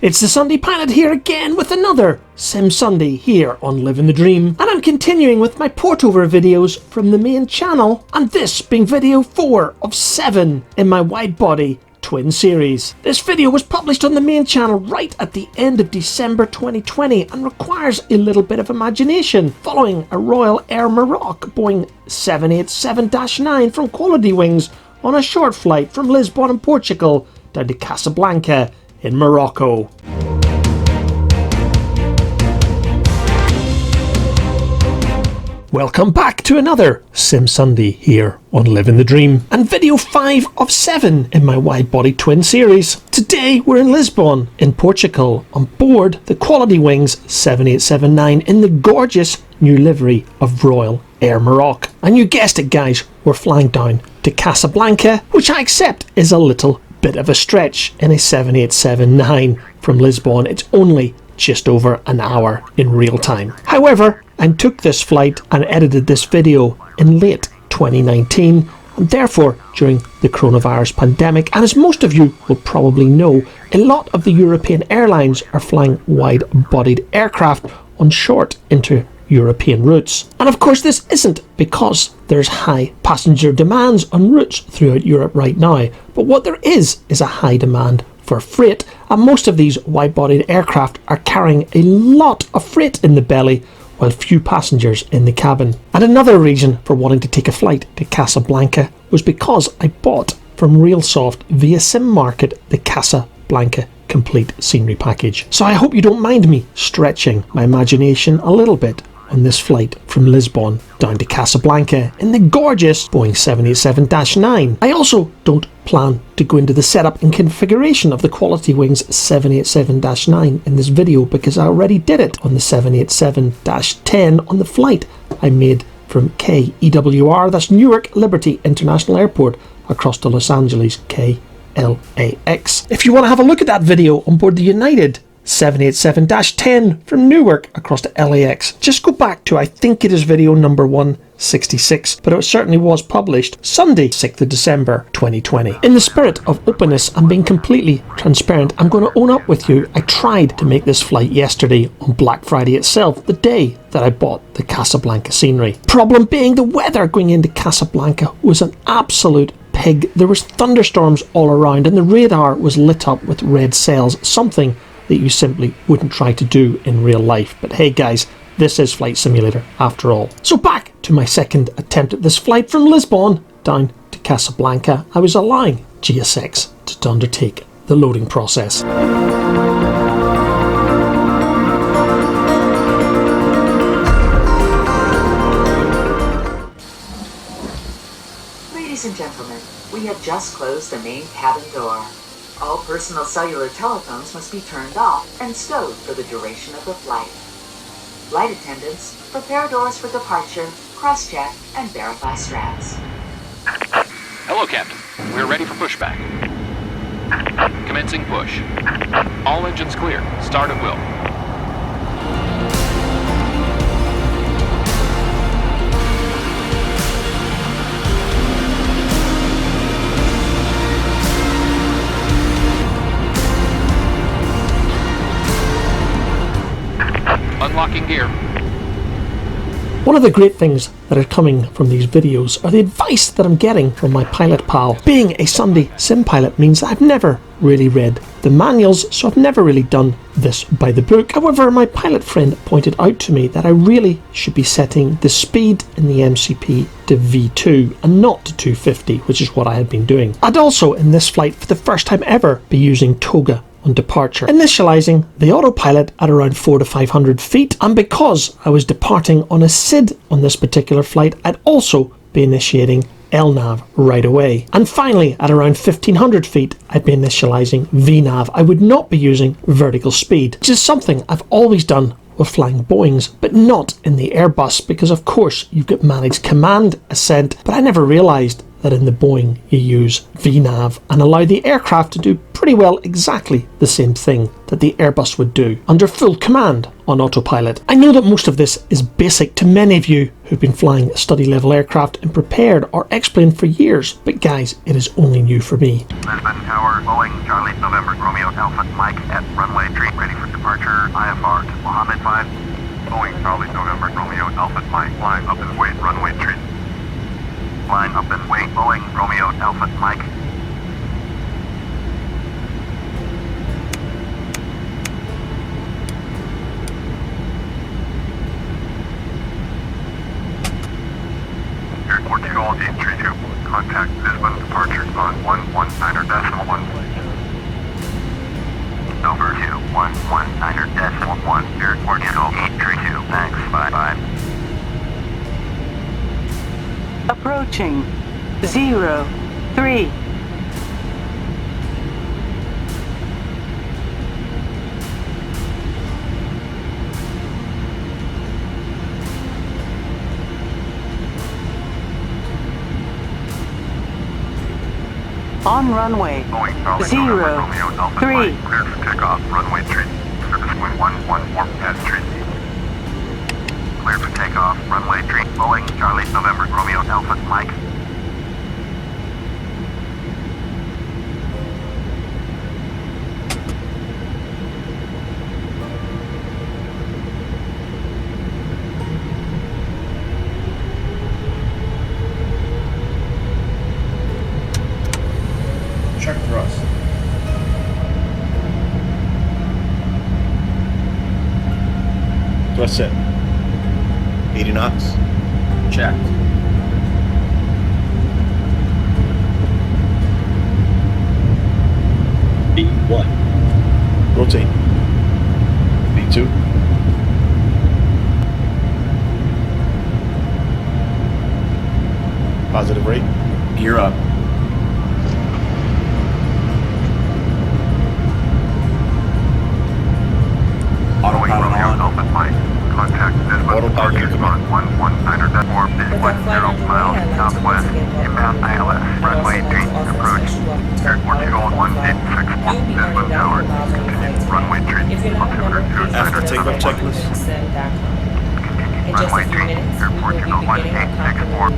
It's the Sunday Pilot here again with another Sim Sunday here on Liv'n the Dream, and I'm continuing with my port over videos from the main channel, and this being video 4 of 7 in my wide body twin series. This video was published on the main channel right at the end of December 2020 and requires a little bit of imagination, following a Royal Air Maroc Boeing 787-9 from Qualitywings on a short flight from Lisbon in Portugal down to Casablanca in Morocco. Welcome back to another Sim Sunday here on Liv'n the Dream, and video 5 of 7 in my wide body twin series. Today we're in Lisbon in Portugal on board the Qualitywings 787-9 in the gorgeous new livery of Royal Air Maroc. And you guessed it guys, we're flying down to Casablanca, which I accept is a little bit of a stretch in a 787-9 from Lisbon. It's only just over an hour in real time. However, I took this flight and edited this video in late 2019, and therefore during the coronavirus pandemic, and as most of you will probably know, a lot of the European airlines are flying wide-bodied aircraft on short inter-European routes. And of course this isn't because there's high passenger demands on routes throughout Europe right now, but what there is a high demand for freight, and most of these wide-bodied aircraft are carrying a lot of freight in the belly while few passengers in the cabin. And another reason for wanting to take a flight to Casablanca was because I bought from RealSoft via SimMarket the Casablanca complete scenery package. So I hope you don't mind me stretching my imagination a little bit on this flight from Lisbon down to Casablanca in the gorgeous Boeing 787-9. I also don't plan to go into the setup and configuration of the Qualitywings 787-9 in this video because I already did it on the 787-10 on the flight I made from KEWR, that's Newark Liberty International Airport, across to Los Angeles KLAX. If you want to have a look at that video on board the United 787-10 from Newark across to LAX, just go back to, I think it is video number 166, but it certainly was published Sunday 6th of December 2020. In the spirit of openness and being completely transparent, I'm going to own up with you, I tried to make this flight yesterday on Black Friday itself, the day that I bought the Casablanca scenery. Problem being, the weather going into Casablanca was an absolute pig. There was thunderstorms all around and the radar was lit up with red sails, something that you simply wouldn't try to do in real life. But hey guys, this is Flight Simulator after all. So back to my second attempt at this flight from Lisbon down to Casablanca. I was allowing GSX to undertake the loading process. Ladies and gentlemen, we have just closed the main cabin door. All personal cellular telephones must be turned off and stowed for the duration of the flight. Flight attendants, prepare doors for departure, cross-check, and verify straps. Hello, Captain. We're ready for pushback. Commencing push. All engines clear. Start at will. Unlocking gear. One of the great things that are coming from these videos are the advice that I'm getting from my pilot pal. Being a Sunday sim pilot means that I've never really read the manuals, so I've never really done this by the book. However, my pilot friend pointed out to me that I really should be setting the speed in the MCP to V2 and not to 250, which is what I had been doing. I'd also, in this flight, for the first time ever, be using Toga on departure, initializing the autopilot at around 400 to 500 feet, and because I was departing on a SID on this particular flight, I'd also be initiating LNAV right away. And finally, at around 1500 feet, I'd be initializing VNAV. I would not be using vertical speed, which is something I've always done with flying Boeings, but not in the Airbus, because of course you've got managed command ascent, but I never realized that in the Boeing you use VNAV and allow the aircraft to do pretty well exactly the same thing that the Airbus would do under full command on autopilot. I know that most of this is basic to many of you who've been flying a study level aircraft in prepared or X-plane for years, but guys, it is only new for me. Lisbon Tower, Boeing, Charlie, November, Romeo, Alpha, Mike at runway 3, ready for departure, IFR to Mohammed 5. Boeing, Charlie, November, Romeo, Alpha, Mike, line up and wait, runway 3. Line up and wait, Boeing, Romeo, Alpha, Mike. Air Portugal 832, contact Lisbon departure on 119.1. Over to 119.1, Air Portugal 832, thanks, bye. Approaching 03. On runway Boeing, Charlie, 03. November, Romeo, Alpha, Mike, cleared for takeoff, runway 3, service wind 114 at 3. Cleared for takeoff, runway 3, Boeing, Charlie, November, Romeo, Alpha, Mike. Check thrust. Thrust set. 80 knots. Checked. B1. Rotate. B2. Positive rate. Gear up. Autopilot on. Alpha, Mike. Contact Lisbon departure on 119.4, 10 miles southwest, inbound ILS, runway 3, approach. Air Portugal 1861, Lisbon Tower, continue, runway 3, altimeter 2. After takeoff checklist. Continue, runway 3, Air Portugal 1864.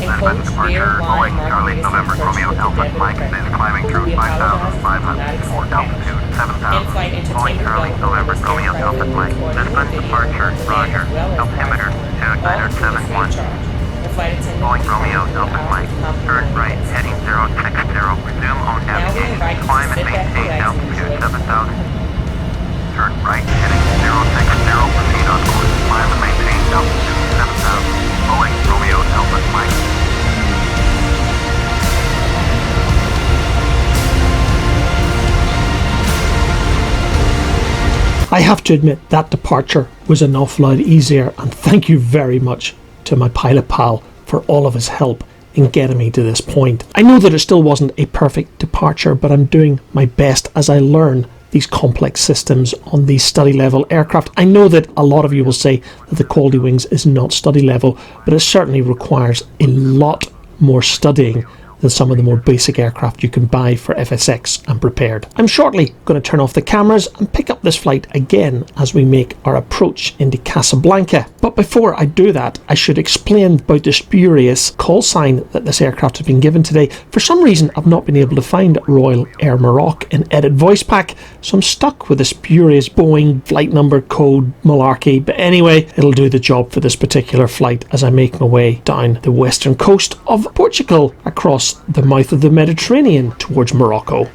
Lisbon departure, Boeing, Charlie, November, Romeo, Alpha, Mike is climbing through 5,500 for altitude 7,000. Boeing, Charlie, November, Romeo, Alpha, Mike. Lisbon departure, roger, altimeter 2971. Boeing, Romeo, Alpha, Mike. Turn right, heading 060, resume on navigation, climb and maintain altitude 7,000. Turn right, heading 060, proceed on course, climb and maintain altitude 7,000. Boeing, Romeo, Alpha, Mike. I have to admit that departure was an awful lot easier, and thank you very much to my pilot pal for all of his help in getting me to this point. I know that it still wasn't a perfect departure, but I'm doing my best as I learn these complex systems on these study level aircraft. I know that a lot of you will say that the Qualitywings is not study level, but it certainly requires a lot more studying than some of the more basic aircraft you can buy for FSX and prepared. I'm shortly going to turn off the cameras and pick up this flight again as we make our approach into Casablanca. But before I do that, I should explain about the spurious call sign that this aircraft has been given today. For some reason, I've not been able to find Royal Air Maroc in Edit Voice Pack, so I'm stuck with the spurious Boeing flight number code malarkey. But anyway, it'll do the job for this particular flight as I make my way down the western coast of Portugal across the mouth of the Mediterranean towards Morocco.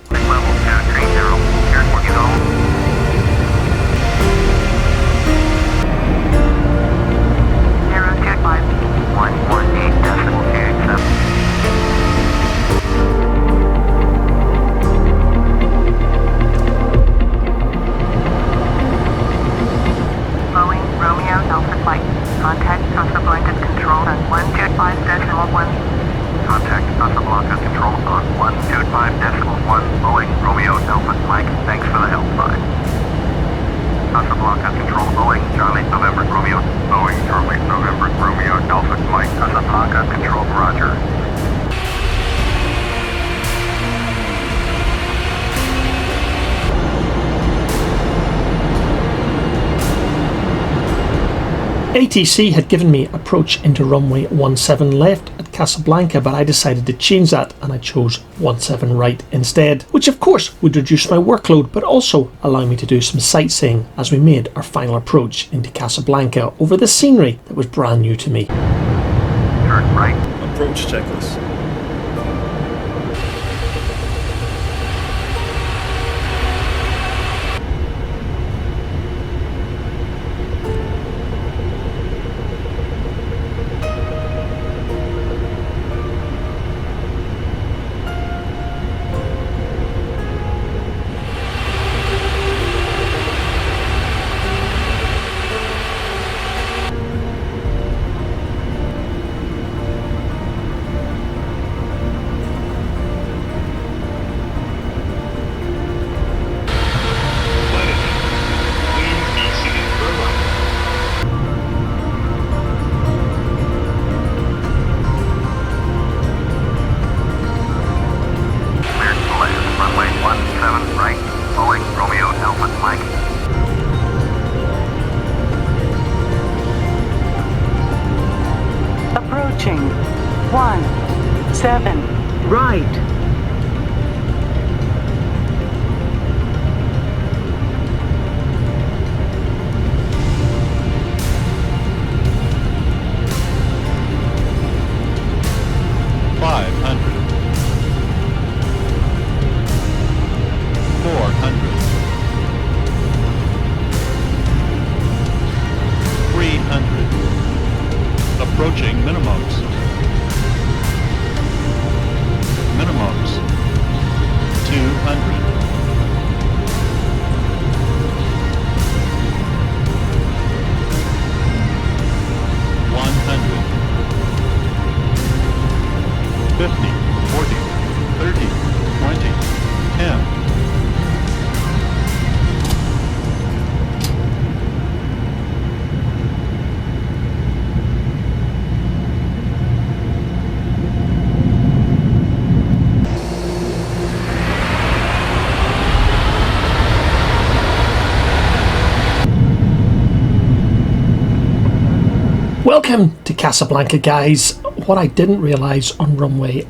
Boeing, Romeo, Alpha Flight. Contact Casablanca Control on 125.1. Contact Casablanca Control on 125.1, Boeing, ATC had given me approach into runway 17 left at Casablanca, but I decided to change that and I chose 17 right instead, which of course would reduce my workload but also allow me to do some sightseeing as we made our final approach into Casablanca over the scenery that was brand new to me. Turn right. Approach checklist. Approaching 17 right. Approaching minimums. Minimums. 200. Welcome to Casablanca, guys. What I didn't realise on runway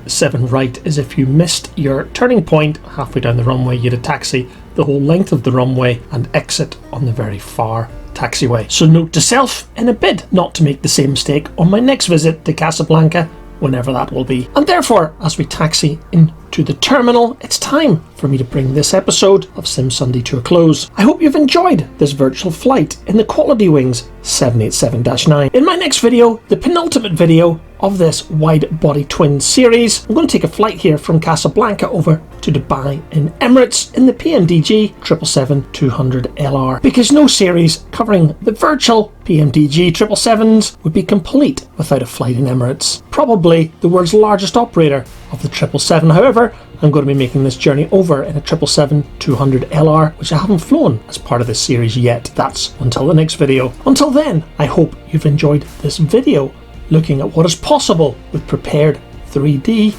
17 right is if you missed your turning point halfway down the runway, you had to taxi the whole length of the runway and exit on the very far taxiway. So note to self, in a bid not to make the same mistake on my next visit to Casablanca, whenever that will be. And therefore, as we taxi into the terminal, it's time for me to bring this episode of Sim Sunday to a close. I hope you've enjoyed this virtual flight in the Qualitywings 787-9. In my next video, the penultimate video of this wide-body twin series, I'm going to take a flight here from Casablanca over to Dubai in Emirates in the PMDG 777-200LR, because no series covering the virtual PMDG 777s would be complete without a flight in Emirates, probably the world's largest operator of the 777. However, I'm going to be making this journey over in a 777-200LR, which I haven't flown as part of this series yet. That's until the next video. Until then, I hope you've enjoyed this video looking at what is possible with prepared 3D,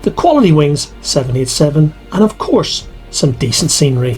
the Qualitywings 787, and of course, some decent scenery.